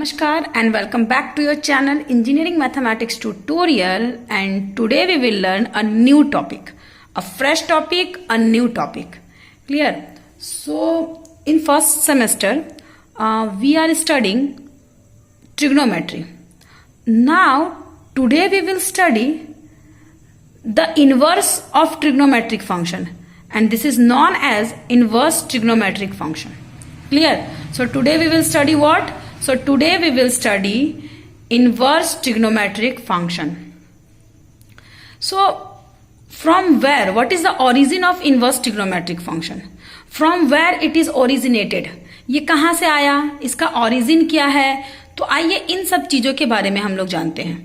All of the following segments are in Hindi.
Namaskar and welcome back to your channel Engineering Mathematics Tutorial, and today we will learn a new topic, a fresh topic, a new topic. Clear? So in first semester we are studying trigonometry. Now today we will study the inverse of trigonometric function, and this is known as inverse trigonometric function. Clear? So today we will study what? So today we will study inverse trigonometric function. So from where, what is the origin of inverse trigonometric function? From where it is originated? ये कहाँ से आया, इसका origin क्या है? तो आइए इन सब चीजों के बारे में हम लोग जानते हैं.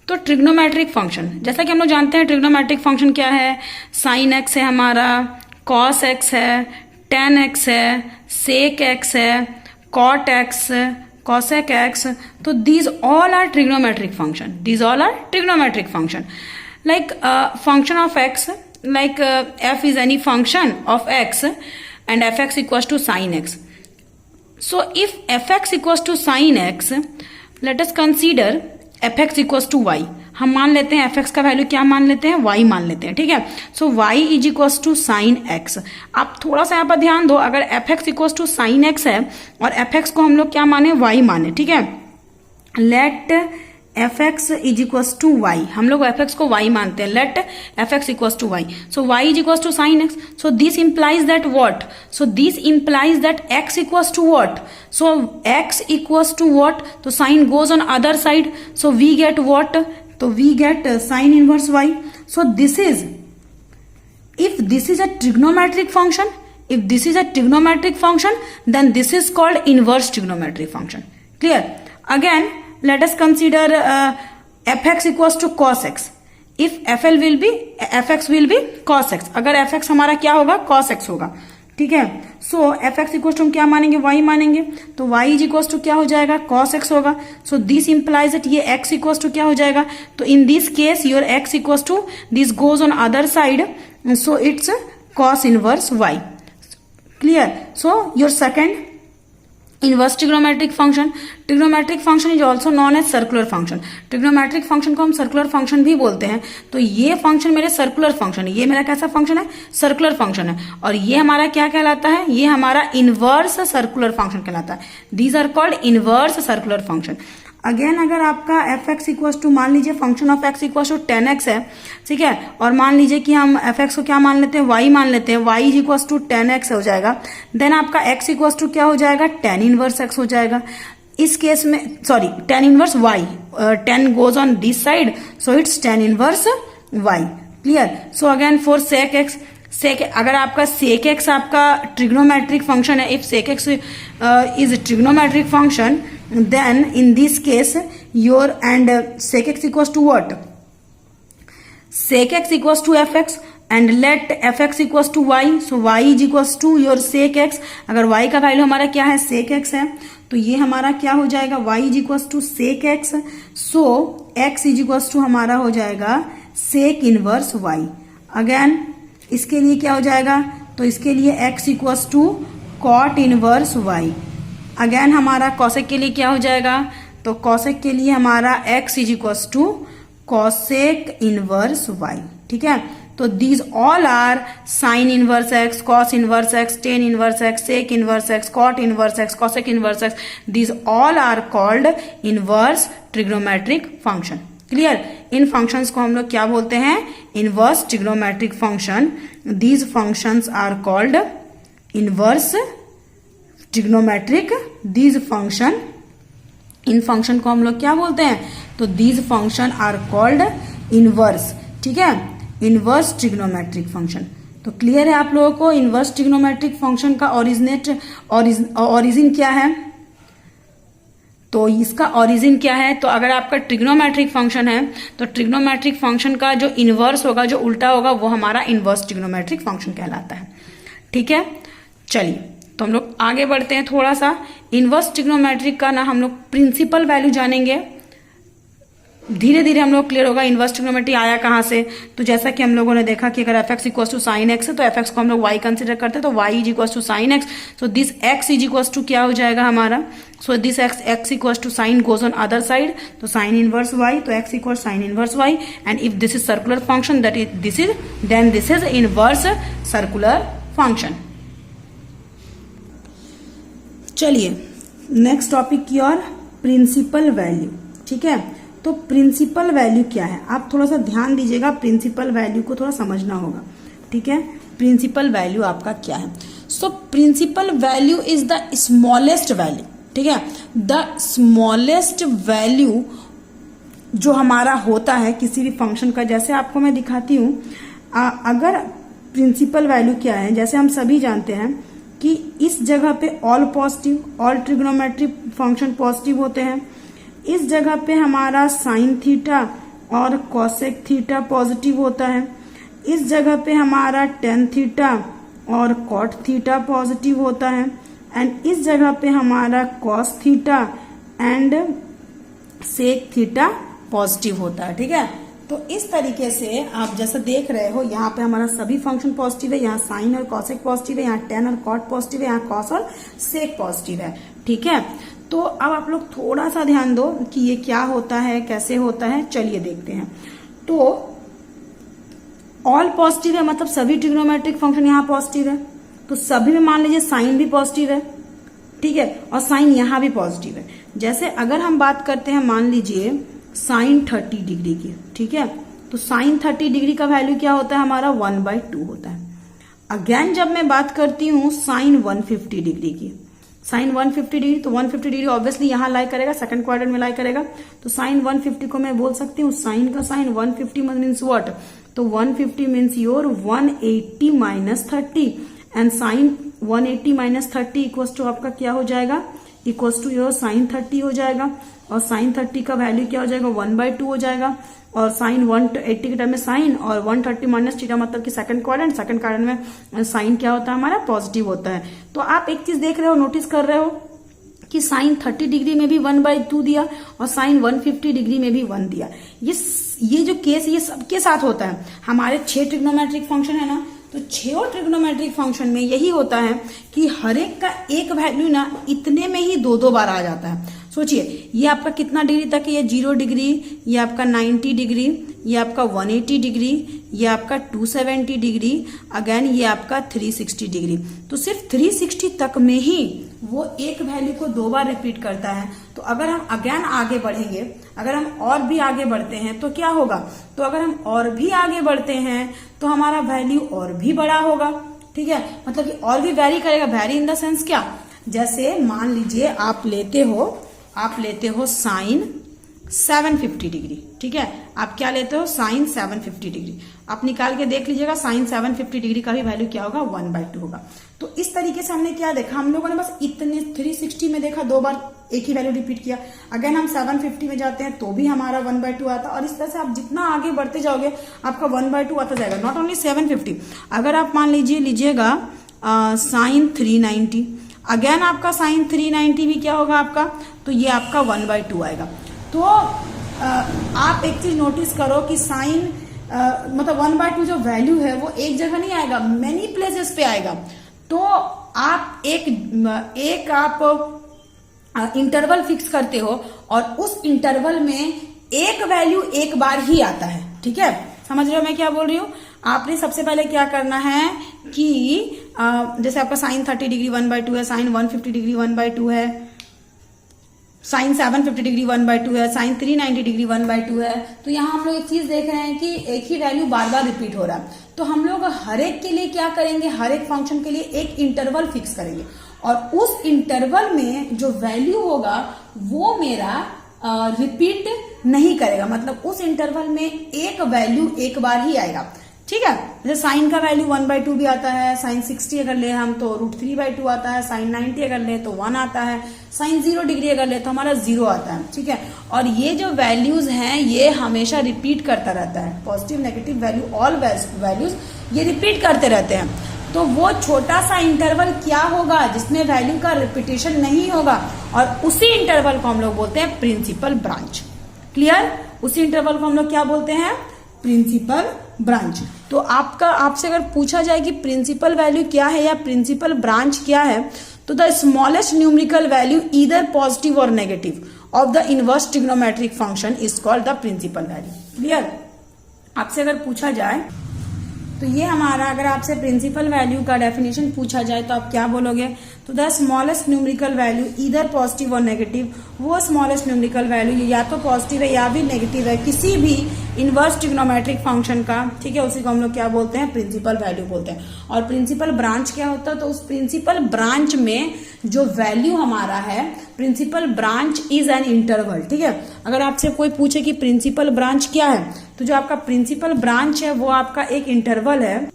तो ट्रिग्नोमेट्रिक फंक्शन, जैसा कि हम लोग जानते हैं ट्रिग्नोमेट्रिक फंक्शन क्या है. साइन एक्स है हमारा, कॉस एक्स है, टेन एक्स है, सेक एक्स है, cot x, cosec x. So these all are trigonometric function. These all are trigonometric function. Like function of x, like f is any function of x and fx equals to sin x. So if fx equals to sin x, let us consider fx equals to y. हम मान लेते हैं fx का वैल्यू क्या मान लेते हैं, y मान लेते हैं. ठीक है. So y is equals to sine x. आप थोड़ा सा यहाँ पर ध्यान दो, अगर fx equals to sine x है और fx को हम लोग क्या माने, y माने. ठीक है. Let fx is equals to y, हम लोग fx को y मानते हैं. Let fx equals to y. So y is equals to sine x. So this implies that what? So this implies that x equals to what? So x equals to what? तो sine goes on other side. So we get what? तो we get sin inverse y. So this is, if this is a trigonometric function, if this is a trigonometric function, then this is called inverse trigonometric function. Clear? Again, let us consider fx equals to cos x. If fl will be, fx will be cos x. अगर fx हमारा क्या होगा, cos x होगा. ठीक है. सो fx इक्वल टू हम क्या मानेंगे, y मानेंगे. तो y इज इक्वल टू क्या हो जाएगा, cos x होगा. सो दिस इंप्लाइज दैट ये x इक्वल टू क्या हो जाएगा. तो in this case your x equal to this goes on other side, so it's cos inverse y. Clear? So your second inverse trigonometric function. Trigonometric function is also known as circular function. Trigonometric function को हम सर्कुलर फंक्शन भी बोलते हैं. तो ये फंक्शन मेरे सर्कुलर फंक्शन है. ये मेरा कैसा फंक्शन है, सर्कुलर फंक्शन है. और ये हमारा क्या कहलाता है, ये हमारा इनवर्स सर्कुलर फंक्शन कहलाता है. These are called inverse circular function. Again अगर आपका एफ एक्स इक्वल टू, मान लीजिए function of X equal to 10x है. ठीक है. और मान लीजिए कि हम एफ एक्स को क्या मान लेते हैं, y मान लेते हैं. y is equal to 10x हो जाएगा. देन आपका x इक्वल टू क्या हो जाएगा, tan इनवर्स x हो जाएगा. इस केस में sorry, tan inverse y, 10 goes on this side, so it's tan inverse y. Clear? So again for sec X, अगर आपका सेक एक्स आपका ट्रिग्नोमेट्रिक फंक्शन है, if sec X is trigonometric function, then in this case your and sec x equals to what? Sec x equals to fx and let fx equals to y. So y is equals to your sec x. अगर y का वैल्यू हमारा क्या है, sec x है, तो ये हमारा क्या हो जाएगा, y is equals to sec x. So x is equals to हमारा हो जाएगा sec inverse y. अगेन इसके लिए क्या हो जाएगा, तो इसके लिए x equals to cot inverse y. Again हमारा कॉसेक के लिए क्या हो जाएगा, तो कॉसेक के लिए हमारा x is equals to cosec inverse y. ठीक है. तो these all are sine inverse x, cos inverse x, tan inverse x, sec inverse x, cot inverse x, cosec inverse x. These all are called inverse trigonometric function. Clear? इन फंक्शंस को हम लोग क्या बोलते हैं, inverse trigonometric function. These functions are called inverse trigonometric. These function, इन फंक्शन को हम लोग क्या बोलते हैं, तो these function are called inverse. ठीक है. Inverse trigonometric function. तो क्लियर है आप लोगों को इनवर्स ट्रिग्नोमेट्रिक फंक्शन का ओरिजिन क्या है. तो इसका ओरिजिन क्या है, तो अगर आपका ट्रिग्नोमेट्रिक फंक्शन है तो ट्रिग्नोमेट्रिक फंक्शन का जो इनवर्स होगा, जो उल्टा होगा, वो हमारा इनवर्स ट्रिग्नोमेट्रिक फंक्शन कहलाता है. ठीक है. चलिए तो हम लोग आगे बढ़ते हैं थोड़ा सा. इनवर्स ट्रिग्नोमेट्रिक का ना हम लोग प्रिंसिपल वैल्यू जानेंगे. धीरे धीरे हम लोग क्लियर होगा इनवर्स ट्रिग्नोमेट्री आया कहाँ से। तो जैसा कि हम लोगों ने देखा कि अगर F X equal to sine X है तो एफ एक्स को हम लोग वाई कंसिडर करते हैं, तो Y is equal to sine X. So this X is equal to क्या हो जाएगा हमारा, so this X equal to sine goes on other side, तो साइन इनवर्स वाई, तो X equal sine inverse Y. And if this is circular function that is this is inverse circular function. चलिए नेक्स्ट टॉपिक की और, प्रिंसिपल वैल्यू। ठीक है, तो प्रिंसिपल वैल्यू क्या है, आप थोड़ा सा ध्यान दीजिएगा, प्रिंसिपल वैल्यू को थोड़ा समझना होगा। ठीक है, प्रिंसिपल वैल्यू आपका क्या है। So principal value is the smallest value. ठीक है, द स्मॉलेस्ट वैल्यू जो हमारा होता है किसी भी फंक्शन का, जैसे आपको मैं दिखाती हूं। अगर प्रिंसिपल वैल्यू क्या है, जैसे हम सभी जानते हैं कि इस जगह पे all positive, all trigonometric function positive होते हैं। इस जगह पे हमारा साइन थीटा और कोसेक थीटा पॉजिटिव होता है। इस जगह पे हमारा टेन थीटा और कॉट थीटा पॉजिटिव होता है। एंड इस जगह पे हमारा cos theta and sec theta positive होता है। ठीक है, तो इस तरीके से आप जैसा देख रहे हो, यहाँ पे हमारा सभी फंक्शन पॉजिटिव है, यहाँ साइन और कॉसेक पॉजिटिव है, यहाँ टेन और कॉट पॉजिटिव है, यहाँ कॉस और सेक पॉजिटिव है। ठीक है, तो अब आप लोग थोड़ा सा ध्यान दो कि ये क्या होता है, कैसे होता है। चलिए देखते हैं। तो ऑल पॉजिटिव है, मतलब सभी ट्रिग्नोमेट्रिक फंक्शन यहाँ पॉजिटिव है, तो सभी में मान लीजिए साइन भी पॉजिटिव है। ठीक है, और साइन यहाँ भी पॉजिटिव है। जैसे अगर हम बात करते हैं मान लीजिए साइन 30 डिग्री की। ठीक है, तो साइन 30 डिग्री का वैल्यू क्या होता है हमारा, 1/2 होता है। अगेन जब मैं बात करती हूँ साइन 150 डिग्री की, साइन 150 डिग्री, तो 150 डिग्री ऑब्वियसली यहाँ लाई करेगा, सेकंड क्वाड्रेंट में लाई करेगा। तो साइन 150 को मैं बोल सकती हूँ साइन का साइन 150 मीन्स व्हाट, तो 150 means your 180 minus 30 and sine 180 minus 30 equals to आपका क्या हो जाएगा, इक्वल्स टू योर साइन 30 हो जाएगा। और साइन 30 का वैल्यू क्या हो जाएगा, 1/2 हो जाएगा। और साइन 180 के टाइम में साइन और 130 माइनस थीटा मतलब कि सेकंड क्वाड्रेंट में साइन क्या होता है हमारा, पॉजिटिव होता है। तो आप एक चीज देख रहे हो, नोटिस कर रहे हो कि साइन 30 डिग्री में भी 1/2 दिया और साइन 150 डिग्री में भी 1 दिया। ये जो केस ये सबके साथ होता है। हमारे 6 ट्रिग्नोमेट्रिक फंक्शन है ना, तो 6 ट्रिग्नोमेट्रिक फंक्शन में यही होता है कि हर एक का एक वैल्यू ना इतने में ही 2-2 बार आ जाता है। सोचिए ये आपका कितना डिग्री तक है, ये 0 डिग्री, ये आपका 90 डिग्री, ये आपका 180 डिग्री, ये आपका 270 डिग्री, अगेन ये आपका 360 डिग्री। तो सिर्फ 360 तक में ही वो एक वैल्यू को 2 बार रिपीट करता है। तो अगर हम अगेन आगे बढ़ेंगे, अगर हम और भी आगे बढ़ते हैं तो क्या होगा, तो अगर हम और भी आगे बढ़ते हैं तो हमारा वैल्यू और भी बड़ा होगा। ठीक है, मतलब कि और भी वैरी करेगा। वैरी इन द सेंस क्या, जैसे मान लीजिए आप लेते हो साइन 750 डिग्री। ठीक है, आप क्या लेते हो, साइन 750 डिग्री। आप निकाल के देख लीजिएगा साइन 750 डिग्री का भी वैल्यू क्या होगा, 1/2 होगा। तो इस तरीके से हमने क्या देखा, हम लोगों ने बस इतने 360 में देखा, 2 बार एक ही वैल्यू रिपीट किया। अगेन हम 750 में जाते हैं तो भी हमारा 1/2 आता है। और इस तरह से आप जितना आगे बढ़ते जाओगे आपका 1/2 आता जाएगा। नॉट ओनली 750, अगर आप मान लीजिएगा साइन 390, अगेन आपका साइन 390 भी क्या होगा आपका, तो ये आपका 1/2 आएगा। तो आप एक चीज नोटिस करो कि साइन मतलब 1/2 जो वैल्यू है वो एक जगह नहीं आएगा, मेनी प्लेसेस पे आएगा। तो आप एक आप इंटरवल फिक्स करते हो और उस इंटरवल में एक वैल्यू एक बार ही आता है। ठीक है, समझ रहे हो मैं क्या बोल रही हूँ। आपने सबसे पहले क्या करना है कि जैसे आपका साइन 30 डिग्री 1/2 है, साइन 150 डिग्री 1/2 है, साइन 750 डिग्री 1/2 है, साइन 390 डिग्री 1/2 है। तो यहाँ हम लोग एक चीज देख रहे हैं कि एक ही वैल्यू बार बार रिपीट हो रहा है। तो हम लोग हर एक के लिए क्या करेंगे, हर एक फंक्शन के लिए एक इंटरवल फिक्स करेंगे और उस इंटरवल में जो वैल्यू होगा वो मेरा रिपीट नहीं करेगा। मतलब उस इंटरवल में एक वैल्यू एक बार ही आएगा। ठीक है, जैसे साइन का वैल्यू 1/2 भी आता है, साइन 60 अगर ले हम तो √3/2 आता है, साइन 90 अगर ले तो 1 आता है, साइन 0 डिग्री अगर ले तो हमारा 0 आता है। ठीक है, और ये जो वैल्यूज हैं ये हमेशा रिपीट करता रहता है। Positive negative value all values ये रिपीट करते रहते हैं। तो वो छोटा सा इंटरवल क्या होगा जिसमें वैल्यू का रिपीटेशन नहीं होगा, और उसी इंटरवल को हम लोग बोलते हैं प्रिंसिपल ब्रांच। क्लियर, उसी इंटरवल को हम लोग क्या बोलते हैं, प्रिंसिपल ब्रांच। तो आपसे अगर पूछा जाए कि प्रिंसिपल वैल्यू क्या है या प्रिंसिपल ब्रांच क्या है, तो the smallest numerical value either positive और negative of the inverse trigonometric function is called the principal value. Clear? आपसे अगर पूछा जाए तो ये हमारा, अगर आपसे प्रिंसिपल वैल्यू का डेफिनेशन पूछा जाए तो आप क्या बोलोगे, तो the smallest numerical value either positive और नेगेटिव, वो स्मॉलेस्ट न्यूमेरिकल वैल्यू या तो पॉजिटिव है या भी नेगेटिव है किसी भी इनवर्स ट्रिग्नोमेट्रिक फंक्शन का, ठीक है, उसी को हम लोग क्या बोलते हैं, प्रिंसिपल वैल्यू बोलते हैं। और प्रिंसिपल ब्रांच क्या होता है, तो उस प्रिंसिपल ब्रांच में जो वैल्यू हमारा है, principal branch is an interval. ठीक है, अगर आपसे कोई पूछे कि प्रिंसिपल ब्रांच क्या है, तो जो आपका प्रिंसिपल ब्रांच है वो आपका एक इंटरवल है।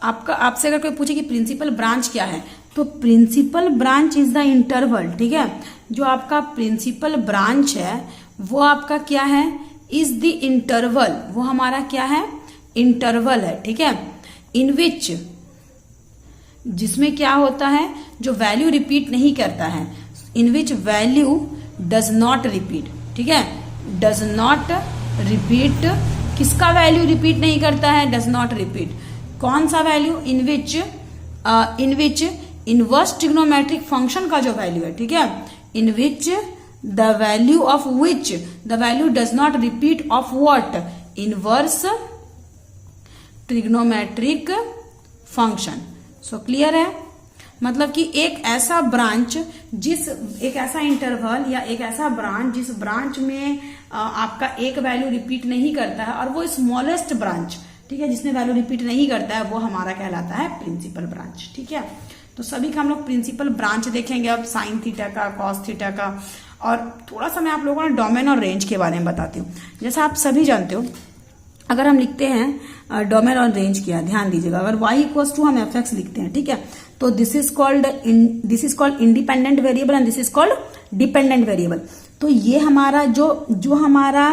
आपसे अगर कोई पूछे कि प्रिंसिपल ब्रांच क्या है, तो principal branch is the interval. ठीक है, जो आपका प्रिंसिपल ब्रांच है वो आपका क्या है, इज द इंटरवल, वो हमारा क्या है, इंटरवल है। ठीक है, इन विच, जिसमें क्या होता है, जो वैल्यू रिपीट नहीं करता है, in which value does not repeat. ठीक है, डज नॉट रिपीट, किसका वैल्यू रिपीट नहीं करता है, डज नॉट रिपीट, कौन सा value, in which inverse trigonometric function का जो वैल्यू है। ठीक है, in which the value of which the value does not repeat of what, inverse trigonometric function. So clear है, मतलब कि एक ऐसा ब्रांच, एक ऐसा इंटरवल या एक ऐसा ब्रांच जिस ब्रांच में आपका एक वैल्यू रिपीट नहीं करता है, और वो स्मॉलेस्ट ब्रांच, ठीक है, जिसमें वैल्यू रिपीट नहीं करता है, वो हमारा कहलाता है प्रिंसिपल ब्रांच। ठीक है, तो सभी का हम लोग प्रिंसिपल ब्रांच देखेंगे अब, साइन थीटा का, कॉस थीटा का, और थोड़ा सा मैं आप लोगों ने डोमेन और रेंज के बारे में बताती हूँ। जैसा आप सभी जानते हो, अगर हम लिखते हैं डोमेन और रेंज किया, ध्यान दीजिएगा, अगर y इक्वल्स टू हम एफ एक्स लिखते हैं, ठीक है, तो this is called independent variable and this is called dependent variable. तो ये हमारा जो हमारा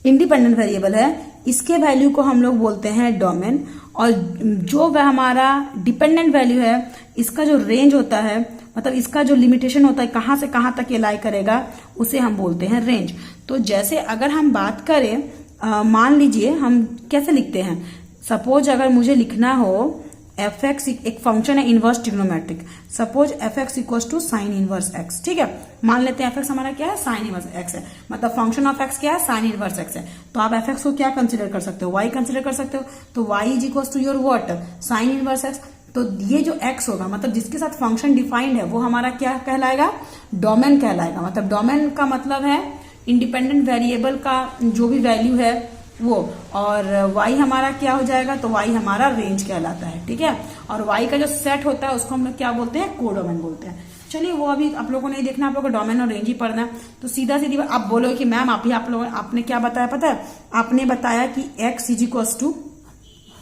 इंडिपेंडेंट वेरिएबल है, इसके वैल्यू को हम लोग बोलते हैं डोमेन, और जो वह हमारा डिपेंडेंट वैल्यू है, इसका जो रेंज होता है, मतलब इसका जो लिमिटेशन होता है, कहां से कहां तक ये लाई करेगा, उसे हम बोलते हैं रेंज। तो जैसे अगर हम बात करें, मान लीजिए हम कैसे लिखते हैं, सपोज अगर मुझे लिखना हो एफ एक्स, एक फंक्शन है inverse trigonometric, suppose F X equals to sine inverse X. ठीक है, मान लेते हैं एफ एक्स हमारा क्या है, साइन इनवर्स एक्स है, मतलब फंक्शन ऑफ एक्स क्या है, साइन इनवर्स एक्स है। तो आप एफ एक्स को क्या कंसिडर कर सकते हो, वाई कंसिडर कर सकते हो। तो Y is equals to your what, sine inverse x. तो ये जो एक्स होगा, मतलब जिसके साथ फंक्शन डिफाइंड है, वो हमारा क्या कहलाएगा, डोमेन कहलाएगा। मतलब डोमेन का मतलब है इंडिपेंडेंट वेरिएबल का जो भी वैल्यू है वो, और y हमारा क्या हो जाएगा, तो y हमारा रेंज कहलाता है। ठीक है, और y का जो सेट होता है उसको हम लोग क्या बोलते हैं, कोडोमेन बोलते हैं। चलिए वो अभी आप लोगों को नहीं देखना, आप लोगों को डोमेन और रेंज ही पढ़ना है। तो सीधा सीधी आप बोलोगे कि मैम आपने क्या बताया, पता है, आपने बताया कि x is equals to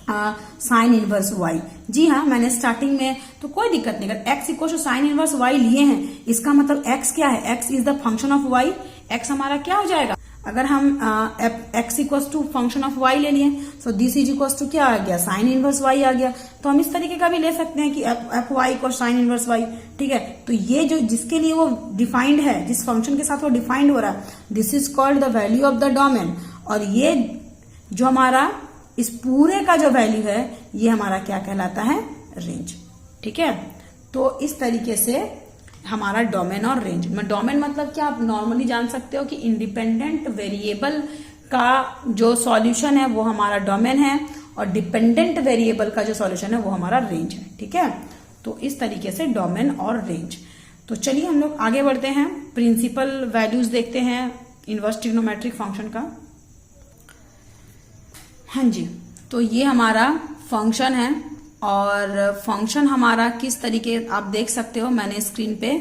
sine inverse y। जी हाँ, मैंने स्टार्टिंग में, तो कोई दिक्कत नहीं, अगर x equal to sine inverse y लिए हैं, इसका मतलब x क्या है, x is the function of y, x हमारा क्या हो जाएगा, अगर हम x equals to function of y ले लिए, so this is equals to क्या आ गया, साइन इनवर्स y आ गया। तो हम इस तरीके का भी ले सकते हैं कि F y equal sine inverse y। ठीक है, तो ये जो जिसके लिए वो डिफाइंड है, जिस फंक्शन के साथ वो डिफाइंड हो रहा है, this is called the value of the domain. और ये जो हमारा इस पूरे का जो वैल्यू है, ये हमारा क्या कहलाता है, रेंज। ठीक है, तो इस तरीके से हमारा डोमेन और रेंज में, डोमेन मतलब क्या, आप नॉर्मली जान सकते हो कि इंडिपेंडेंट वेरिएबल का जो सॉल्यूशन है वो हमारा डोमेन है, और डिपेंडेंट वेरिएबल का जो सॉल्यूशन है वो हमारा रेंज है। ठीक है, तो इस तरीके से डोमेन और रेंज। तो चलिए हम लोग आगे बढ़ते हैं, प्रिंसिपल वैल्यूज देखते हैं इनवर्स ट्रिग्नोमेट्रिक फंक्शन का। हाँ जी, तो ये हमारा फंक्शन है, और फंक्शन हमारा किस तरीके, आप देख सकते हो, मैंने स्क्रीन पे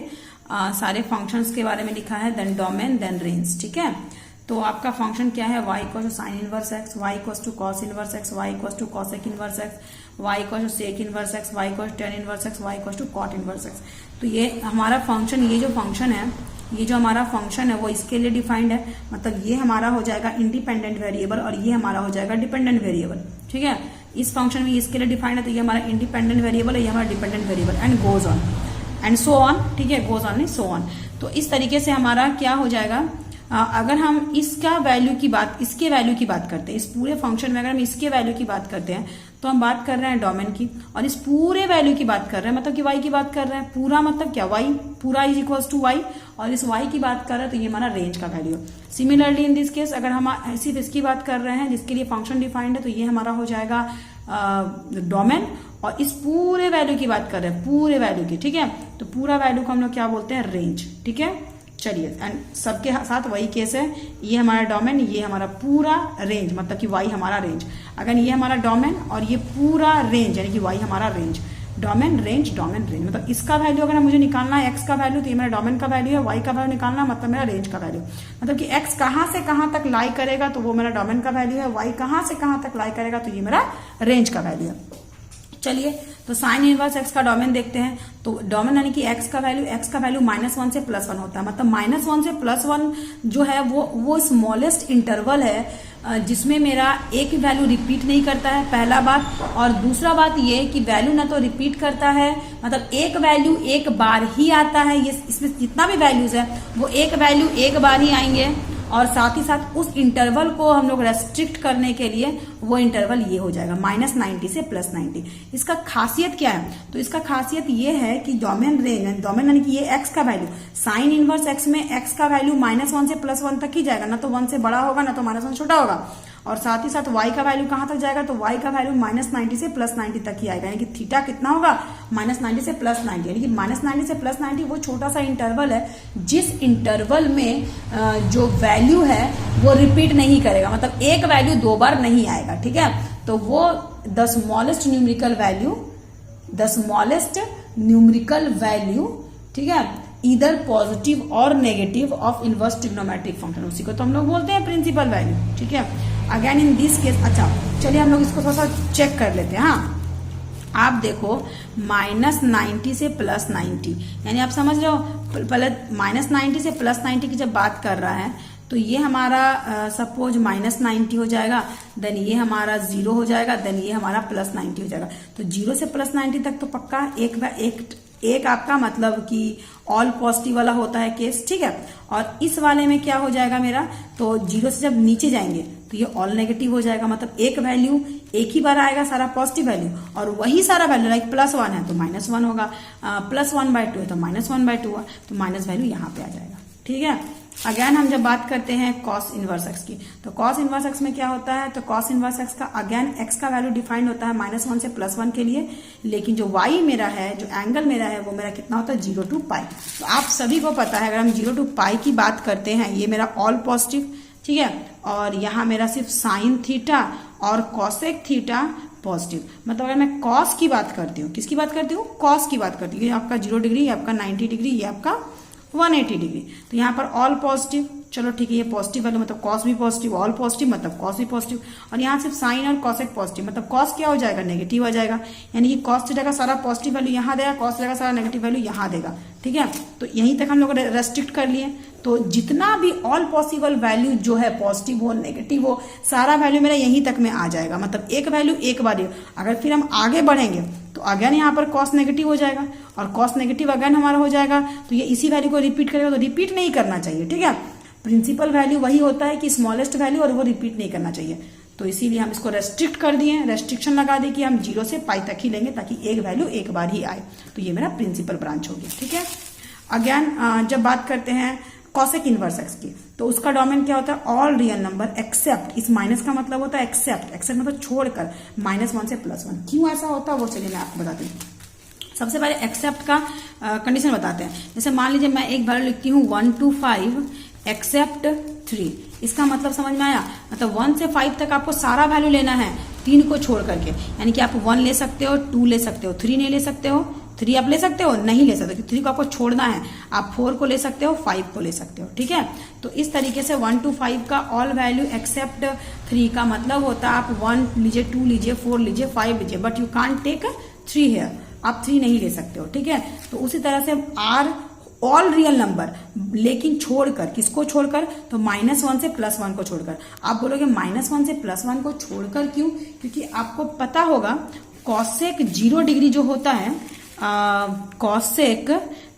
सारे फंक्शंस के बारे में लिखा है, देन डोमेन देन रेंज। ठीक है, तो आपका फंक्शन क्या है, y equal to sine inverse x, y equal to cos inverse x, y equal to cosec inverse x, y equal to sec inverse x, y equal to tan inverse x, y equal to cot inverse x. तो ये हमारा फंक्शन, ये जो फंक्शन है, ये जो हमारा फंक्शन है वो इसके लिए डिफाइंड है, मतलब ये हमारा हो जाएगा इंडिपेंडेंट वेरिएबल और ये हमारा हो जाएगा डिपेंडेंट वेरिएबल। ठीक है, इस फंक्शन में इसके लिए डिफाइंड है, तो ये हमारा इंडिपेंडेंट वेरिएबल है, ये हमारा dependent variable, and goes on and so on. ठीक है, गोज ऑन नहीं, सो ऑन। तो इस तरीके से हमारा क्या हो जाएगा, अगर हम इसका वैल्यू की बात, इसके वैल्यू की बात करते हैं, इस पूरे फंक्शन में अगर हम इसके वैल्यू की बात करते हैं तो हम बात कर रहे हैं डोमेन की, और इस पूरे वैल्यू की बात कर रहे हैं मतलब कि y की बात कर रहे हैं। पूरा मतलब क्या, y पूरा इज इक्वल्स टू y, और इस y की बात कर रहे हैं तो ये हमारा रेंज का वैल्यू है। सिमिलरली इन दिस केस अगर हम सिर्फ इसकी बात कर रहे हैं जिसके लिए फंक्शन डिफाइंड है तो ये हमारा हो जाएगा डोमेन, और इस पूरे वैल्यू की बात कर रहे हैं, पूरे वैल्यू की, ठीक है। तो पूरा वैल्यू को हम लोग क्या बोलते हैं, रेंज, ठीक है। चलिए, एंड सबके साथ वही केस है, ये हमारा डोमेन, ये हमारा पूरा रेंज, मतलब कि y हमारा रेंज। अगर ये हमारा डोमेन और ये पूरा रेंज यानी कि y हमारा range, domain range, domain range, मतलब इसका वैल्यू अगर मुझे निकालना है x का वैल्यू तो ये मेरा डोमेन का वैल्यू है, y का वैल्यू निकालना मतलब मेरा रेंज का वैल्यू, मतलब कि x कहाँ से कहाँ तक लाई करेगा तो वो मेरा डोमेन का वैल्यू है, y कहाँ से कहाँ तक लाई करेगा तो ये मेरा रेंज का वैल्यू है। चलिए, तो साइन इनवर्स x का डोमेन देखते हैं। तो डोमेन यानी कि x का वैल्यू -1 से +1 होता है, मतलब -1 से +1 जो है वो स्मॉलेस्ट इंटरवल है जिसमें मेरा एक वैल्यू रिपीट नहीं करता है, पहला बात। और दूसरा बात ये कि वैल्यू ना तो रिपीट करता है, मतलब एक वैल्यू एक बार ही आता है, ये इसमें जितना भी वैल्यूज है वो एक वैल्यू एक बार ही आएंगे, और साथ ही साथ उस इंटरवल को हम लोग रेस्ट्रिक्ट करने के लिए वो इंटरवल ये हो जाएगा -90 से +90। इसका खासियत क्या है, तो इसका खासियत ये है कि डोमेन रेंज, डोमेन यानी कि ये x का वैल्यू, साइन इनवर्स x में x का वैल्यू -1 से +1 तक ही जाएगा, ना तो 1 से बड़ा होगा ना तो -1 छोटा होगा। और साथ ही साथ y का वैल्यू कहां तक जाएगा, तो y का वैल्यू -90 से +90 तक ही आएगा, यानी कि थीटा कितना होगा, -90 से +90, यानी कि -90 से +90 वो छोटा सा इंटरवल है जिस इंटरवल में जो वैल्यू है वो रिपीट नहीं करेगा, मतलब एक वैल्यू दो बार नहीं आएगा, ठीक है। तो वो द स्मॉलेस्ट न्यूमेरिकल वैल्यू, ठीक है, इधर पॉजिटिव और negative of inverse trigonometric function, उसी को तो हम लोग बोलते हैं प्रिंसिपल वैल्यू, ठीक है। अगेन इन दिस केस, अच्छा चलिए हम लोग इसको थोड़ा सा चेक कर लेते हैं। हाँ, आप देखो -90 से +90, यानी आप समझ रहे हो, पहले -90 से +90 की जब बात कर रहा है तो ये हमारा सपोज -90 हो जाएगा, देन ये हमारा 0 हो जाएगा, देन ये हमारा +90 हो जाएगा। तो 0 से +90 तक तो पक्का एक आपका मतलब कि ऑल पॉजिटिव वाला होता है केस, ठीक है। और इस वाले में क्या हो जाएगा मेरा, तो 0 से जब नीचे जाएंगे तो ये ऑल नेगेटिव हो जाएगा, मतलब एक वैल्यू एक ही बार आएगा सारा पॉजिटिव वैल्यू, और वही सारा वैल्यू लाइक +1 है तो -1 होगा, +1/2 है तो -1/2 हुआ, तो माइनस वैल्यू यहाँ पे आ जाएगा, ठीक है। अगेन हम जब बात करते हैं कॉस इनवर्स x की, तो कॉस इनवर्स x में क्या होता है, तो कॉस इनवर्स x का अगेन x का वैल्यू डिफाइंड होता है -1 से +1 के लिए, लेकिन जो y मेरा है, जो एंगल मेरा है वो मेरा कितना होता है 0 to π। तो आप सभी को पता है अगर हम 0 to π की बात करते हैं, ये मेरा ऑल पॉजिटिव, ठीक है, और यहाँ मेरा सिर्फ साइन थीटा और कॉसेक थीटा पॉजिटिव, मतलब अगर मैं कॉस की बात करती हूँ, किसकी बात करती हूँ, कॉस की बात करती हूँ, ये आपका 0 डिग्री, ये आपका 90 डिग्री, ये आपका 180 डिग्री, तो यहाँ पर ऑल पॉजिटिव, चलो ठीक है, ये पॉजिटिव वैल्यू मतलब कॉस भी पॉजिटिव, ऑल पॉजिटिव मतलब कॉस भी पॉजिटिव, और यहाँ सिर्फ साइन और कॉसेक पॉजिटिव, मतलब कॉस क्या हो जाएगा, नेगेटिव आ जाएगा, यानी कि कॉस थीटा का सारा पॉजिटिव वैल्यू यहाँ देगा, कॉस थीटा का सारा नेगेटिव वैल्यू यहाँ देगा, ठीक है। तो यहीं तक हम लोग रेस्ट्रिक्ट कर लिए, तो जितना भी ऑल पॉसिबल वैल्यू जो है पॉजिटिव हो नेगेटिव हो, सारा वैल्यू मेरा यहीं तक में आ जाएगा, मतलब एक वैल्यू एक बार। अगर फिर हम आगे बढ़ेंगे तो अगेन यहाँ पर कॉस नेगेटिव हो जाएगा, और कॉस नेगेटिव अगेन हमारा हो जाएगा, तो ये इसी वैल्यू को रिपीट करेगा, तो रिपीट नहीं करना चाहिए, ठीक है। प्रिंसिपल वैल्यू वही होता है कि स्मॉलेस्ट वैल्यू, और वो रिपीट नहीं करना चाहिए, तो इसीलिए हम इसको रेस्ट्रिक्ट कर दिए, रेस्ट्रिक्शन लगा दी कि हम 0 से π तक ही लेंगे ताकि एक वैल्यू एक बार ही आए, तो ये मेरा प्रिंसिपल ब्रांच हो गया, ठीक है। अगेन जब बात करते हैं कॉसेक इनवर्स x की, तो उसका डोमेन क्या होता है, ऑल रियल नंबर एक्सेप्ट, इस माइनस का मतलब होता है एक्सेप्ट मतलब छोड़कर -1 से +1। क्यों ऐसा होता है वो चलिए मैं आपको बताती हूँ। सबसे पहले एक्सेप्ट का कंडीशन बताते हैं। जैसे मान लीजिए मैं एक वैल्यू लिखती हूँ 1 to 5 एक्सेप्ट 3, इसका मतलब समझ में आया, मतलब 1 से 5 तक आपको सारा वैल्यू लेना है 3 को छोड़ करके, यानी कि आप 1 ले सकते हो, 2 ले सकते हो, 3 नहीं ले सकते हो, 3 आप ले सकते हो, नहीं ले सकते, 3 को आपको छोड़ना है, आप 4 को ले सकते हो, 5 को ले सकते हो, ठीक है। तो इस तरीके से 1 to 5 का ऑल वैल्यू एक्सेप्ट 3 का मतलब होता है आप 1 लीजिए, 2 लीजिए, 4 लीजिए, 5 लीजिए, but you can't take 3 here, आप 3 नहीं ले सकते हो, ठीक है। तो उसी तरह से आर ऑल रियल नंबर, लेकिन छोड़कर, किसको छोड़कर, तो -1 से +1 को छोड़कर। आप बोलोगे -1 से +1 को छोड़कर क्यों, क्योंकि आपको पता होगा कॉसेक 0 डिग्री जो होता है, कॉसेक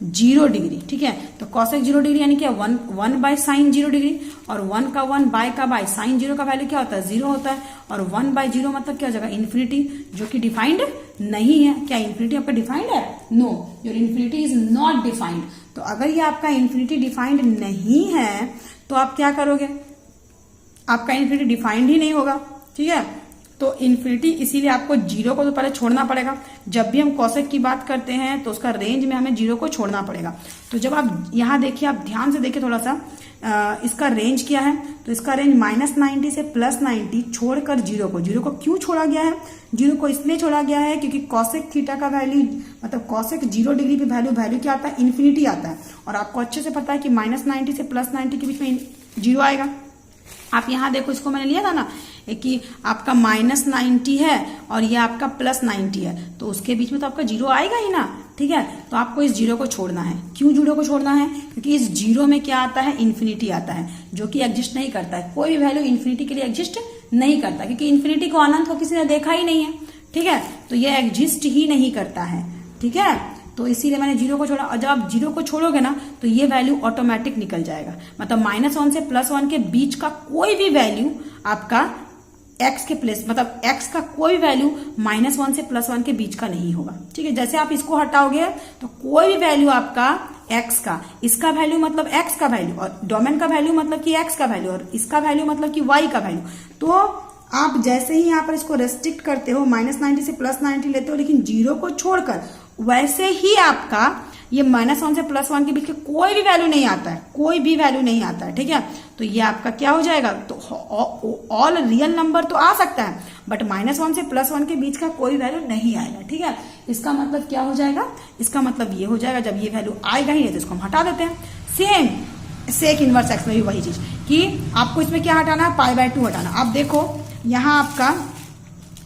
0 डिग्री, ठीक है। तो cosec 0 डिग्री यानी क्या, 1 बाय साइन 0 डिग्री, और 1 का 1 बाय का बाय, साइन 0 का वैल्यू क्या होता है, 0 होता है, और 1 बाय 0 मतलब क्या हो जाएगा, इन्फिनिटी, जो कि डिफाइंड नहीं है। क्या इन्फिनिटी आपका डिफाइंड है? No, your infinity is not defined. तो अगर ये आपका इन्फिनिटी डिफाइंड नहीं है तो आप क्या करोगे, आपका इन्फिनिटी डिफाइंड ही नहीं होगा, ठीक है। तो इन्फिनिटी, इसीलिए आपको 0 को तो पहले छोड़ना पड़ेगा। जब भी हम कॉसेक की बात करते हैं तो उसका रेंज में हमें 0 को छोड़ना पड़ेगा। तो जब आप यहाँ देखिए, आप ध्यान से देखिए थोड़ा सा, इसका रेंज क्या है, तो इसका रेंज -90 से +90 छोड़कर 0 को, 0 को क्यों छोड़ा गया है, 0 को इसलिए छोड़ा गया है क्योंकि कॉसेक थीटा का वैल्यू, मतलब कॉसेक 0 डिग्री पे वैल्यू क्या आता है, इन्फिनिटी आता है। और आपको अच्छे से पता है कि -90 से +90 के बीच में 0 आएगा। आप यहाँ देखो, इसको मैंने लिया था ना कि आपका -90 है और ये आपका +90 है, तो उसके बीच में तो आपका 0 आएगा ही ना, ठीक है। तो आपको इस 0 को छोड़ना है। क्यों 0 को छोड़ना है? क्योंकि इस 0 में क्या आता है, इन्फिनिटी आता है, जो कि एग्जिस्ट नहीं करता है। कोई भी वैल्यू इन्फिनिटी के लिए एग्जिस्ट नहीं करता, क्योंकि इन्फिनिटी को, अनंत को किसी ने देखा ही नहीं है, ठीक है। तो ये एग्जिस्ट ही नहीं करता है, ठीक है। तो इसीलिए मैंने 0 को छोड़ा। और जब आप 0 को छोड़ोगे ना तो ये वैल्यू ऑटोमेटिक निकल जाएगा। मतलब -1 से +1 के बीच का कोई भी वैल्यू आपका x के प्लेस, मतलब x का कोई वैल्यू -1 से +1 के बीच का नहीं होगा, ठीक है। जैसे आप इसको हटाओगे तो कोई भी वैल्यू आपका x का, इसका वैल्यू मतलब x का वैल्यू, और डोमेन का वैल्यू मतलब कि x का वैल्यू, और इसका वैल्यू मतलब कि y का वैल्यू। तो आप जैसे ही यहाँ पर इसको रेस्ट्रिक्ट करते हो, -90 से +90 लेते हो, लेकिन 0 को छोड़कर, वैसे ही आपका ये -1 से +1 के बीच के कोई भी वैल्यू नहीं आता है, कोई भी वैल्यू नहीं आता है, ठीक है। तो ये आपका क्या हो जाएगा, तो ऑल रियल नंबर तो आ सकता है, बट -1 से +1 के बीच का कोई वैल्यू नहीं आएगा, ठीक है। इसका मतलब क्या हो जाएगा, इसका मतलब ये हो जाएगा, जब ये वैल्यू आएगा ही नहीं तो इसको हम हटा देते हैं। सेम सेक इनवर्स एक्स में भी वही चीज, कि आपको इसमें क्या हटाना है, π/2 हटाना। आप देखो यहाँ आपका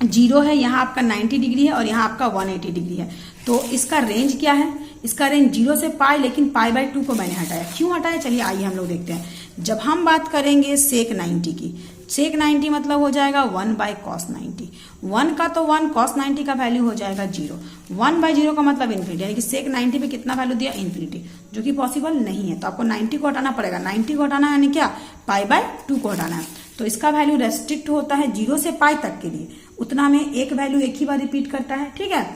0 है, यहाँ आपका 90 डिग्री है, और यहाँ आपका 180 डिग्री है। तो इसका रेंज क्या है, इसका रेंज 0 से π, लेकिन π/2 को मैंने हटाया। क्यों हटाया, चलिए आइए हम लोग देखते हैं। जब हम बात करेंगे सेक 90 की, सेक 90 मतलब हो जाएगा 1/cos 90, 1 का तो 1, cos 90 का वैल्यू हो जाएगा 0, 1/0 का मतलब इन्फिनिटी, यानी कि सेक 90 पे कितना वैल्यू दिया, इन्फिनिटी, जो कि पॉसिबल नहीं है। तो आपको 90 को हटाना पड़ेगा, 90 को हटाना है यानी क्या, π/2 को हटाना है। तो इसका वैल्यू रेस्ट्रिक्ट होता है 0 से π तक के लिए, उतना में एक वैल्यू एक ही बार रिपीट करता है, ठीक है।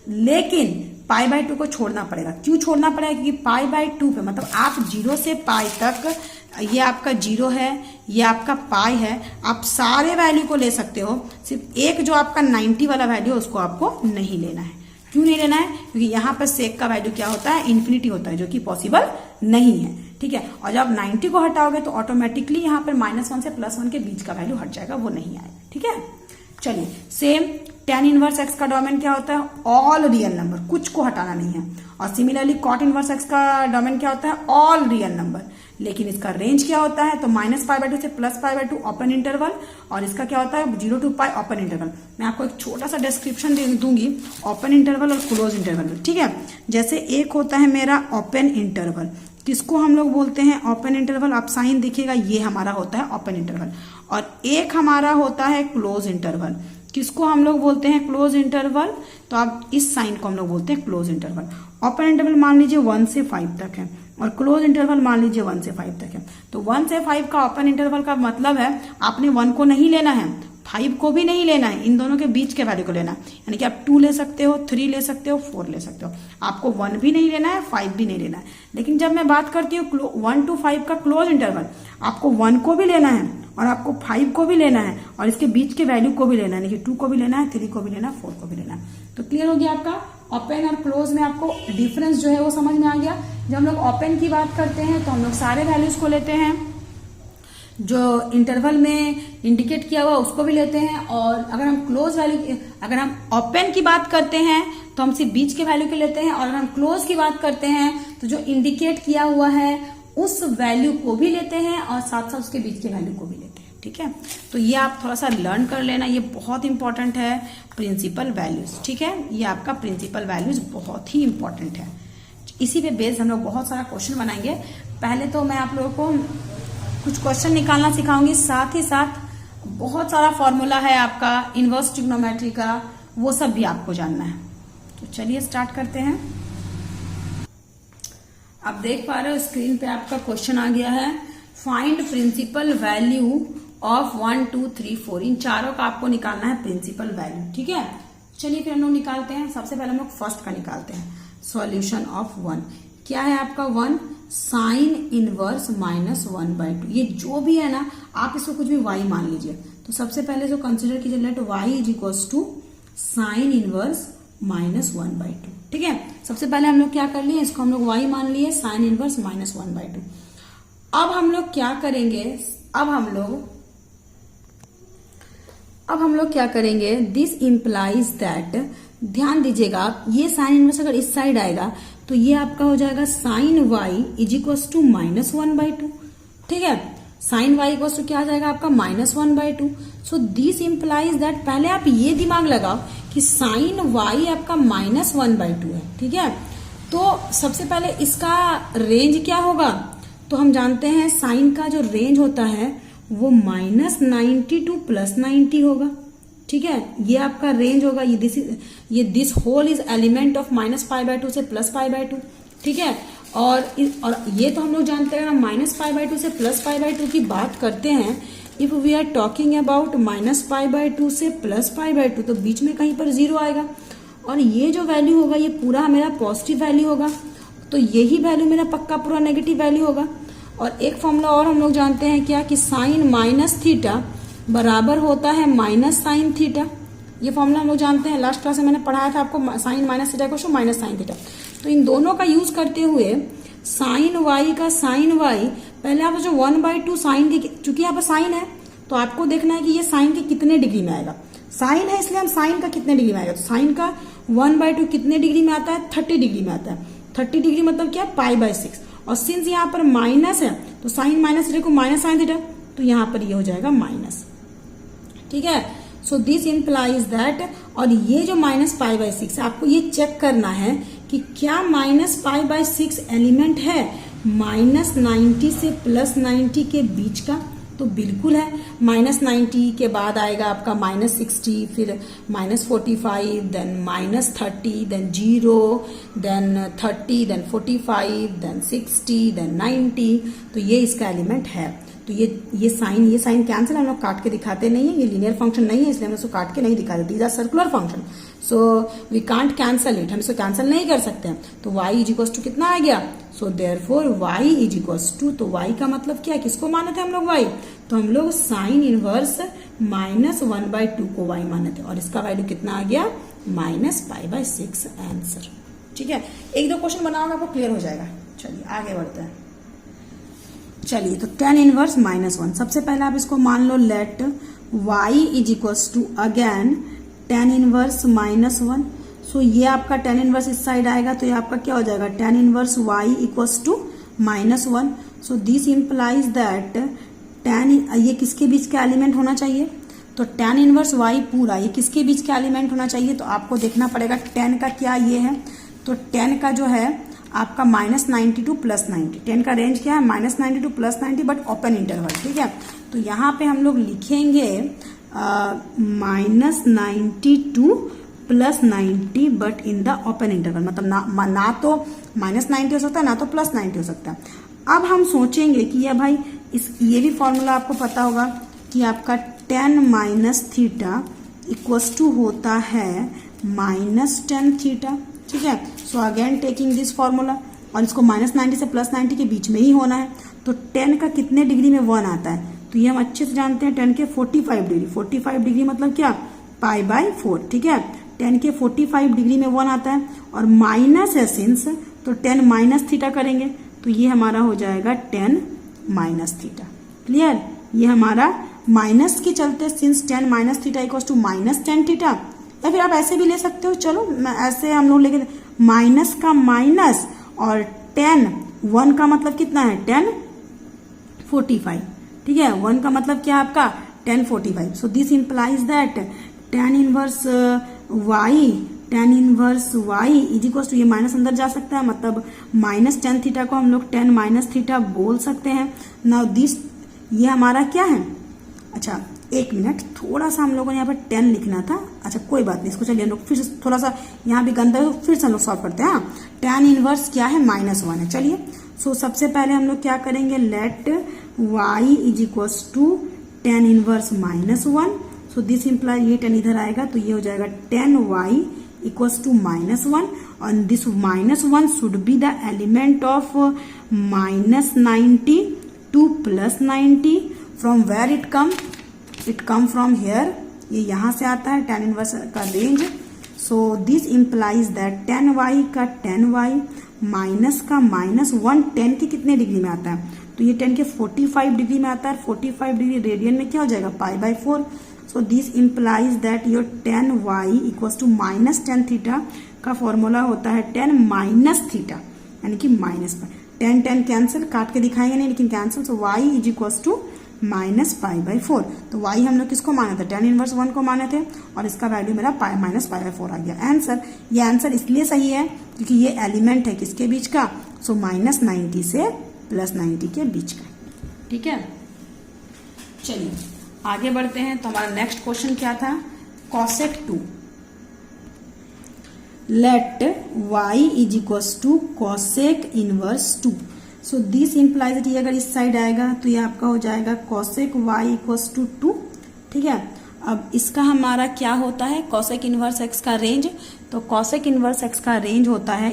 लेकिन π/2 को छोड़ना पड़ेगा। क्यों छोड़ना पड़ेगा, क्योंकि π/2 पे, मतलब आप 0 से π तक, ये आपका 0 है, ये आपका π है, आप सारे वैल्यू को ले सकते हो, सिर्फ एक जो आपका 90 वाला वैल्यू है उसको आपको नहीं लेना है। क्यों नहीं लेना है, क्योंकि यहाँ पर सेक का वैल्यू क्या होता है, इन्फिनिटी होता है, जो कि पॉसिबल नहीं है, ठीक है। और जब 90 को हटाओगे तो ऑटोमेटिकली यहाँ पर -1 से +1 के बीच का वैल्यू हट जाएगा, वो नहीं आएगा, ठीक है। चलिए, सेम tan इनवर्स x का डोमेन क्या होता है, ऑल रियल नंबर, कुछ को हटाना नहीं है। और सिमिलरली cot इनवर्स x का डोमेन क्या होता है, ऑल रियल नंबर, लेकिन इसका रेंज क्या होता है, तो -π/2 से +π/2 ओपन इंटरवल, और इसका क्या होता है 0 to π ओपन इंटरवल। मैं आपको एक छोटा सा डिस्क्रिप्शन दे दूंगी ओपन इंटरवल और क्लोज इंटरवल, ठीक है। जैसे एक होता है मेरा ओपन इंटरवल, किसको हम लोग बोलते हैं, ओपन इंटरवल, आप साइन देखिएगा, ये हमारा होता है ओपन इंटरवल। और एक हमारा होता है क्लोज इंटरवल, किसको हम लोग बोलते हैं, क्लोज इंटरवल। तो आप इस साइन को हम लोग बोलते हैं क्लोज इंटरवल। ओपन इंटरवल मान लीजिए 1 से 5 तक है, और क्लोज इंटरवल मान लीजिए 1 से 5 तक है। तो 1 से 5 का ओपन इंटरवल का मतलब है आपने 1 को नहीं लेना है, 5 को भी नहीं लेना है, इन दोनों के बीच के वैल्यू को लेना है। यानी कि आप 2 ले सकते हो, 3 ले सकते हो, 4 ले सकते हो, आपको 1 भी नहीं लेना है, 5 भी नहीं लेना है। लेकिन जब मैं बात करती हूँ 1 to 5 का क्लोज इंटरवल, आपको 1 को भी लेना है, और आपको 5 को भी लेना है, और इसके बीच के वैल्यू को भी लेना है, यानी कि 2 को भी लेना है, 3 को भी लेना है, 4 को भी लेना है। तो क्लियर हो गया आपका ओपन और क्लोज में, आपको डिफरेंस जो है वो समझ में आ गया। जब हम लोग ओपन की बात करते हैं तो हम लोग सारे वैल्यूज को लेते हैं, जो इंटरवल में इंडिकेट किया हुआ उसको भी लेते हैं, और अगर हम क्लोज वैल्यू, अगर हम ओपन की बात करते हैं तो हम सिर्फ बीच के वैल्यू के लेते हैं, और अगर हम क्लोज की बात करते हैं तो जो इंडिकेट किया हुआ है उस वैल्यू को भी लेते हैं, और साथ साथ उसके बीच के वैल्यू को भी लेते हैं, ठीक है। तो ये आप थोड़ा सा लर्न कर लेना, ये बहुत इंपॉर्टेंट है, प्रिंसिपल वैल्यूज, ठीक है। ये आपका प्रिंसिपल वैल्यूज बहुत ही इंपॉर्टेंट है। इसी पे बेस्ड हम लोग बहुत सारा क्वेश्चन बनाएंगे। पहले तो मैं आप लोगों को कुछ क्वेश्चन निकालना सिखाऊंगी, साथ ही साथ बहुत सारा फॉर्मूला है आपका इनवर्स ट्रिग्नोमेट्री का, वो सब भी आपको जानना है। तो चलिए स्टार्ट करते हैं। आप देख पा रहे हो स्क्रीन पे आपका क्वेश्चन आ गया है, फाइंड प्रिंसिपल वैल्यू ऑफ 1 2 3 4। इन चारों का आपको निकालना है प्रिंसिपल वैल्यू, ठीक है। चलिए फिर हम लोग निकालते हैं। सबसे पहले हम लोग फर्स्ट का निकालते हैं, सॉल्यूशन ऑफ 1। क्या है आपका 1, साइन इनवर्स -1/2। ये जो भी है ना, आप इसको कुछ भी y मान लीजिए। तो सबसे पहले जो कंसिडर कीजिए, let y is equals to sine inverse -1/2, ठीक है। सबसे पहले हम लोग क्या कर लिए, इसको हम लोग y मान लिए, साइन इनवर्स -1/2। अब हम लोग क्या करेंगे, अब हम लोग क्या करेंगे, दिस इंप्लाइज दैट, ध्यान दीजिएगा आप, ये साइन इनवर्स अगर इस साइड आएगा तो ये आपका हो जाएगा sine y is equals to -1/2, ठीक है। साइन y इक्वल्स टू क्या आ जाएगा आपका -1/2। सो दिस इंप्लाइज दैट, पहले आप ये दिमाग लगाओ कि साइन y आपका -1/2 है, ठीक है। तो सबसे पहले इसका रेंज क्या होगा, तो हम जानते हैं साइन का जो रेंज होता है वो -90 टू +90 होगा, ठीक है। ये आपका रेंज होगा, ये this whole is element of -π/2 से +π/2, ठीक है। और ये तो हम लोग जानते हैं ना, -π/2 से +π/2 की बात करते हैं। If we are talking about -π/2 से +π/2, तो बीच में कहीं पर 0 आएगा, और ये जो वैल्यू होगा ये पूरा मेरा पॉजिटिव वैल्यू होगा, तो यही वैल्यू मेरा पक्का पूरा नेगेटिव वैल्यू होगा। और एक फॉर्मूला और हम लोग जानते हैं क्या, कि साइन -θ बराबर होता है -sin θ। ये फॉर्मूला हम लोग जानते हैं, लास्ट क्लास में मैंने पढ़ाया था आपको, साइन -θ को -sin θ। तो इन दोनों का यूज करते हुए साइन y का साइन y, पहले आप जो 1/2 साइन के, चूंकि यहाँ पर साइन है तो आपको देखना है कि ये साइन के कितने डिग्री में आएगा। साइन है इसलिए हम साइन का कितने डिग्री में आएगा, तो साइन का 1/2 कितने डिग्री में आता है, 30 डिग्री में आता है। 30 डिग्री मतलब क्या, π/6। और सिंस यहाँ पर माइनस है तो साइन -θ को -sin θ, तो यहाँ पर ये हो जाएगा माइनस, ठीक है। सो दिस इंप्लाइज दैट, और ये जो -π/6 है, आपको ये चेक करना है कि क्या -π/6 एलिमेंट है -90 से +90 के बीच का, तो बिल्कुल है। -90 के बाद आएगा आपका -60, फिर -45, then -30, then 0, then 30, then 45, then 60, then 90, तो ये इसका एलिमेंट है। तो ये साइन कैंसिल, हम लोग काट के दिखाते नहीं है, ये लीनियर फंक्शन नहीं है इसलिए हम इसको काट के नहीं दिखाते। These are circular function, so we can't cancel it, हम इसको कैंसिल नहीं कर सकते हैं। तो y इज इक्वल्स टू कितना आ गया, so therefore y is equals to, तो y का मतलब क्या, किसको माने थे हम लोग y, तो हम लोग साइन इनवर्स -1/2 को y माने थे, और इसका वैल्यू कितना आ गया, -π/6 आंसर, ठीक है। एक दो क्वेश्चन बनाओगे आपको क्लियर हो जाएगा। चलिए आगे बढ़ते हैं। चलिए तो tan इनवर्स -1, सबसे पहले आप इसको मान लो, let y is equals to again tan inverse -1। So ये आपका tan इनवर्स इस साइड आएगा, तो ये आपका क्या हो जाएगा, tan inverse y equals to -1। So this implies that ये किसके बीच का एलिमेंट होना चाहिए, तो tan इनवर्स y पूरा ये किसके बीच का एलिमेंट होना चाहिए, तो आपको देखना पड़ेगा tan का क्या ये है, तो tan का जो है आपका -90 टू +90, tan का रेंज क्या है, -90 टू +90 बट ओपन इंटरवल, ठीक है। तो यहाँ पे हम लोग लिखेंगे -90 to +90 but in the open interval, मतलब ना तो -90 हो सकता है, ना तो +90 हो सकता है। अब हम सोचेंगे कि भाई ये भी फॉर्मूला आपको पता होगा कि आपका tan -θ इक्वल्स टू होता है -tan θ, ठीक है। So again taking this formula, और इसको -90 से +90 के बीच में ही होना है, तो tan का कितने डिग्री में 1 आता है, तो ये हम अच्छे से जानते हैं, tan के 45 डिग्री, 45 डिग्री मतलब क्या, π/4, ठीक है। tan के 45 डिग्री में 1 आता है, और माइनस है सिंस, तो tan -θ करेंगे, तो ये हमारा हो जाएगा tan -θ, क्लियर। ये हमारा माइनस के चलते, since tan -θ equals to -tan θ, या फिर आप ऐसे भी ले सकते हो, चलो ऐसे हम लोग लेके, माइनस का माइनस, और tan 1 का मतलब कितना है, tan 45, ठीक है। 1 का मतलब क्या है आपका, tan 45। So this implies that tan inverse y is equals to, ये माइनस अंदर जा सकता है, मतलब -tan θ को हम लोग tan -θ बोल सकते हैं। नाउ दिस, ये हमारा क्या है, अच्छा एक मिनट, थोड़ा सा हम लोगों ने यहाँ पर 10 लिखना था। अच्छा कोई बात नहीं, इसको चलिए हम लोग फिर से थोड़ा सा यहाँ भी गंदा है, फिर से हम लोग सॉल्व करते हैं। tan इनवर्स क्या है, -1 है। चलिए सबसे पहले हम लोग क्या करेंगे, let y is equals to tan inverse -1। This imply ये 10 इधर आएगा तो ये हो जाएगा tan y equals to -1 and this -1 should be the element of -90 to +90 from where it come from here, ये यहाँ से आता है tan इनवर्स का range. This implies that tan y का tan y माइनस का -1 10 के कितने डिग्री में आता है, तो ये 10 के 45 डिग्री में आता है। 45 डिग्री रेडियन में क्या हो जाएगा, π/4। This implies that your tan y equals to -tan theta का फॉर्मूला होता है tan माइनस थीटा, यानी कि माइनस पर tan कैंसिल, काट के दिखाएंगे नहीं लेकिन cancel. y is equals to -π/4। तो y हम लोग किसको माने थे, tan इनवर्स 1 को माने थे और इसका वैल्यू मेरा -π/4 आ गया आंसर। ये आंसर इसलिए सही है क्योंकि ये एलिमेंट है किसके बीच का, -90 से +90 के बीच का। ठीक है, चलिए आगे बढ़ते हैं। तो हमारा नेक्स्ट क्वेश्चन क्या था, cosec 2। Let y is equals to cosec inverse 2। This implies that ये अगर इस साइड आएगा तो ये आपका हो जाएगा cosec y इक्वल्स टू 2। ठीक है, अब इसका हमारा क्या होता है, cosec इनवर्स x का रेंज। तो cosec इनवर्स x का रेंज होता है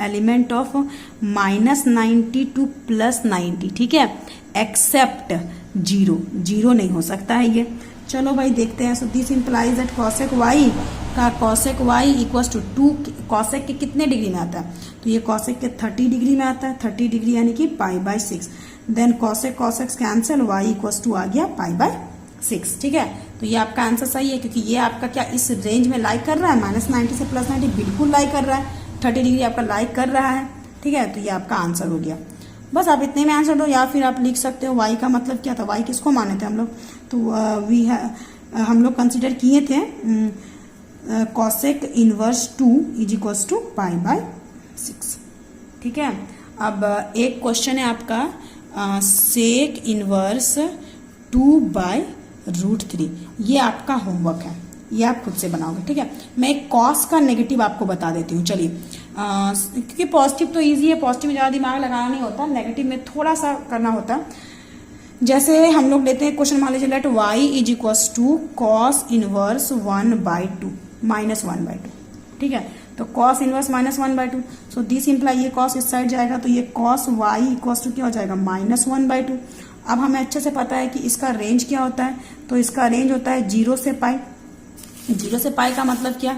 एलिमेंट ऑफ -90 टू +90। ठीक है, एक्सेप्ट 0 नहीं हो सकता है ये। चलो भाई देखते हैं। This implies that cosec y equals to 2। cosec के कितने डिग्री में आता है, तो ये cosec के 30 डिग्री में आता है। 30 डिग्री यानी कि π/6। Then cosec cancel, y equals to आ गया π/6। ठीक है, तो ये आपका आंसर सही है क्योंकि ये आपका क्या इस रेंज में लाइक कर रहा है, -90 से +90 बिल्कुल लाइक कर रहा है। 30 डिग्री आपका लाइक कर रहा है। ठीक है, तो ये आपका आंसर हो गया। बस आप इतने में आंसर दो, या फिर आप लिख सकते हो y का मतलब क्या था, y किसको माने थे हम लोग, तो हम लोग कंसिडर किए थे cosec inverse 2 is equals to π/6। ठीक है, अब एक क्वेश्चन है आपका sec इनवर्स 2/√3। ये आपका होमवर्क है, ये आप खुद से बनाओगे। ठीक है, मैं एक कॉस का नेगेटिव आपको बता देती हूँ। चलिए क्योंकि पॉजिटिव तो इजी है, पॉजिटिव में ज़्यादा दिमाग लगाना नहीं होता, नेगेटिव में थोड़ा सा करना होता है। जैसे हम लोग लेते हैं क्वेश्चन, मान लीजिए let y is equals to cos inverse 1/2 -1/2। ठीक है, तो cos इनवर्स -1/2। दिस इम्प्लाई ये cos इस साइड जाएगा तो ये cos y इक्वल्स टू क्या हो जाएगा, -1/2। अब हमें अच्छे से पता है कि इसका रेंज क्या होता है, तो इसका रेंज होता है 0 से π। 0 से π का मतलब क्या,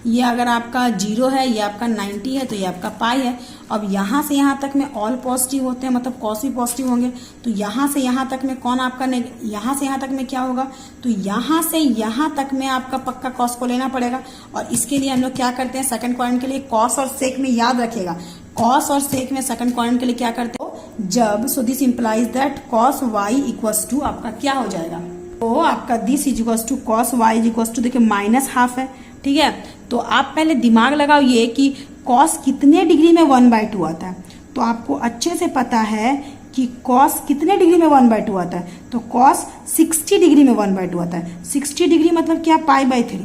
ये अगर आपका 0 है, ये आपका 90 है, तो ये आपका π है। अब यहाँ से यहाँ तक में ऑल पॉजिटिव होते हैं, मतलब cos भी पॉजिटिव होंगे। तो यहाँ से यहाँ तक में कौन आपका यहाँ से यहाँ तक में क्या होगा, तो यहाँ से यहाँ तक में आपका पक्का cos को लेना पड़ेगा। और इसके लिए हम लोग क्या करते हैं, सेकंड क्वाड्रेंट के लिए cos और sec में याद रखिएगा, cos और sec में सेकंड क्वाड्रेंट के लिए क्या करते हो, जब this implies that cos y equals to आपका क्या हो जाएगा, तो आपका this is equals to cos y is equals to देखिए -½ है। ठीक है, तो आप पहले दिमाग लगाओ ये कि cos कितने डिग्री में 1/2 आता है, तो आपको अच्छे से पता है कि cos कितने डिग्री में 1/2 आता है, तो cos 60 डिग्री में 1/2 आता है। 60 डिग्री मतलब क्या, π/3।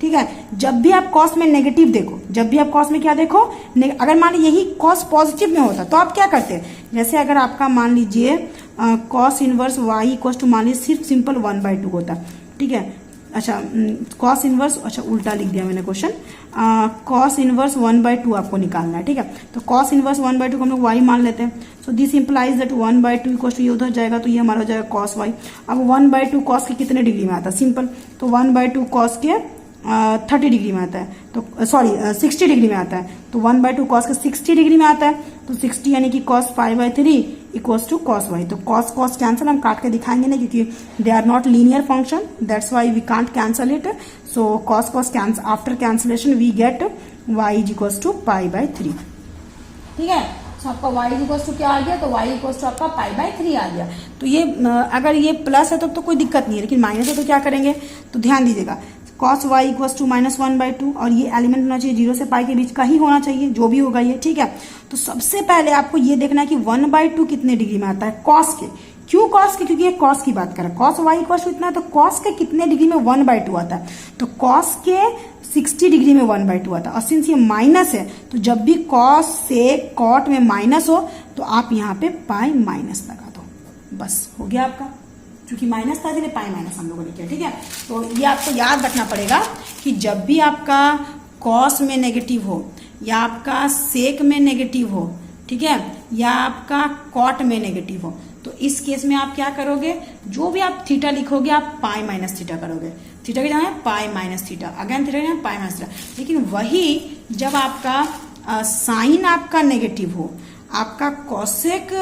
ठीक है, जब भी आप cos में नेगेटिव देखो, जब भी आप cos में क्या देखो, अगर मान लीजिए यही cos पॉजिटिव में होता तो आप क्या करते हैं, जैसे अगर आपका मान लीजिए cos inverse y equals to मान लीजिए सिर्फ सिंपल 1/2 होता। ठीक है, अच्छा cos इनवर्स, अच्छा उल्टा लिख दिया मैंने क्वेश्चन, cos इनवर्स 1/2 आपको निकालना है। ठीक है, तो cos इनवर्स 1/2 को हम लोग y मान लेते हैं। This implies that 1/2 equals to ये उधर जाएगा तो ये हमारा हो जाएगा cos y। अब 1/2 cos के कितने डिग्री में आता है, सिंपल, तो 1/2 cos के 30 डिग्री में आता है, तो सॉरी 60 डिग्री में आता है, तो 1/2 cos के 60 डिग्री में आता है, तो 60 यानी कि cos π/3 equals to cos y। तो cos कैंसिल हम काट के दिखाएंगे नहीं क्योंकि they are not linear function, that's why we can't cancel it. So cos cancel, after cancellation we get y is equals to π/3। ठीक है, तो आपका y इक्वल्स टू क्या आ गया, तो y इक्वल्स टू आपका π/3 आ गया। तो ये अगर ये प्लस है तो कोई दिक्कत नहीं है, लेकिन माइनस है तो क्या करेंगे, तो ध्यान दीजिएगा cos y इक्वल्स टू -1/2 और ये एलिमेंट होना चाहिए 0 से π के बीच का ही होना चाहिए, जो भी होगा ये। ठीक है, तो सबसे पहले आपको ये देखना है कि 1/2 कितने डिग्री में आता है cos के, क्यों कॉस के? क्योंकि ये कॉस की बात कर रहा है, कॉस वाई इक्वल टू इतना है, तो कॉस के कितने डिग्री में 1/2 आता है, तो कॉस के 60 डिग्री में 1/2 आता है। और सिंस ये माइनस है तो जब भी कॉस से कॉट में माइनस हो तो आप यहाँ पे पाई माइनस लगा दो, बस हो गया आपका। क्योंकि माइनस था इसलिए पाई माइनस हम लोगों ने किया, ठीक है। तो ये आपको याद रखना पड़ेगा कि जब भी आपका कॉस में नेगेटिव हो या आपका सेक में नेगेटिव हो, ठीक है, या आपका कॉट में नेगेटिव हो, तो इस केस में आप क्या करोगे, जो भी आप थीटा लिखोगे आप पाई माइनस थीटा करोगे। थीटा की जगह पाई माइनस थीटा, अगेन थीटा की जगह पाई माइनस थीटा। लेकिन वही जब आपका साइन आपका नेगेटिव हो, आपका कॉसेक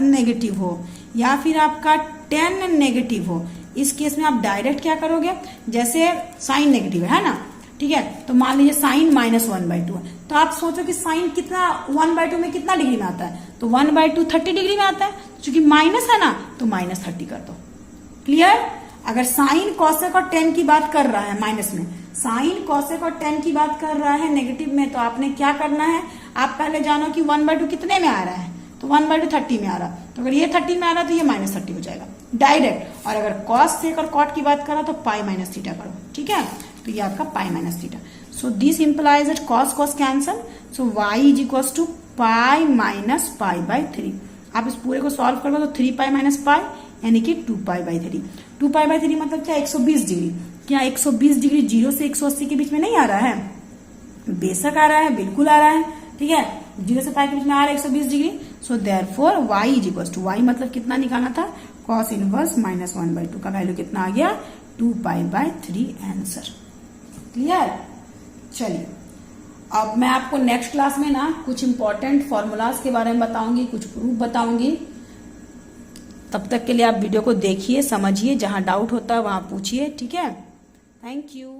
नेगेटिव हो, या फिर आपका टेन नेगेटिव हो, इस केस में आप डायरेक्ट क्या करोगे, जैसे साइन नेगेटिव है ना, ठीक है, तो मान लीजिए साइन -1/2 है, तो आप सोचो कि साइन कितना 1/2 में कितना डिग्री में आता है, तो 1/2 30 डिग्री में आता है, क्योंकि माइनस है ना तो -30 कर दो। क्लियर? अगर साइन कॉसेक और टेन की बात कर रहा है माइनस में, साइन कॉसेक और टेन की बात कर रहा है नेगेटिव में, तो आपने क्या करना है, आप पहले जानो कि 1/2 कितने में आ रहा है, तो 1/2 30 में आ रहा, तो अगर ये 30 में आ रहा तो ये -30 हो जाएगा डायरेक्ट। और अगर कॉस सेक और कॉट की बात करा तो पाई माइनस थीटा करो, ठीक है, तो ये आपका pi minus theta. So this implies that cos cos cancel, so y is equal to pi minus pi by 3। आप इस पूरे को सॉल्व करोगे तो 3 पाई माइनस पाई यानी कि 2 पाई बाई 3। 2 पाई बाई 3 मतलब क्या, 120 डिग्री। क्या 120 डिग्री 0 से 180 के बीच में नहीं आ रहा है? बेशक आ रहा है, बिल्कुल आ रहा है, ठीक है, 0 से पाई के बीच में आ रहा है 120 degree. So therefore y is equal to, y मतलब कितना निकालना था, कॉस इनवर्स -1/2 का वैल्यू कितना आ गया, 2 पाई बाई 3 आंसर। क्लियर? चलिए अब मैं आपको नेक्स्ट क्लास में ना कुछ इंपॉर्टेंट फॉर्मूलाज के बारे में बताऊंगी, कुछ प्रूफ बताऊंगी। तब तक के लिए आप वीडियो को देखिए, समझिए, जहां डाउट होता है वहां पूछिए, ठीक है। Thank you.